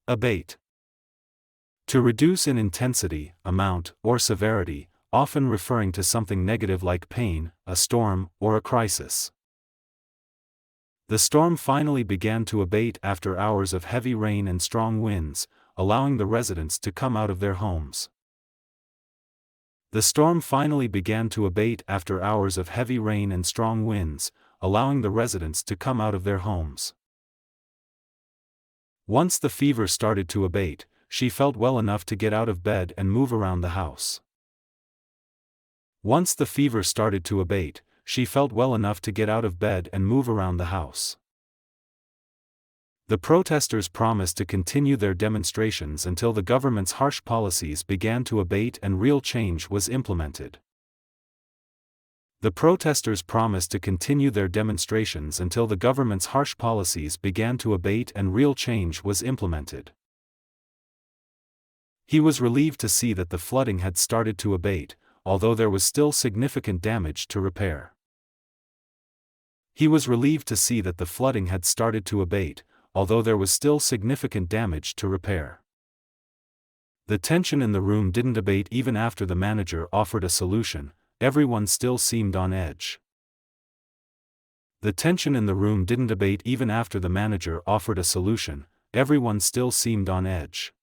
Abate. To reduce in intensity, amount, or severity, often referring to something negative like pain, a storm, or a crisis. The storm finally began to abate after hours of heavy rain and strong winds, allowing the residents to come out of their homes. The storm finally began to abate after hours of heavy rain and strong winds, allowing the residents to come out of their homes. Once the fever started to abate, she felt well enough to get out of bed and move around the house. Once the fever started to abate, she felt well enough to get out of bed and move around the house. The protesters promised to continue their demonstrations until the government's harsh policies began to abate and real change was implemented. The protesters promised to continue their demonstrations until the government's harsh policies began to abate and real change was implemented. He was relieved to see that the flooding had started to abate, although there was still significant damage to repair. He was relieved to see that the flooding had started to abate, although there was still significant damage to repair. The tension in the room didn't abate even after the manager offered a solution. Everyone still seemed on edge. The tension in the room didn't abate even after the manager offered a solution. Everyone still seemed on edge.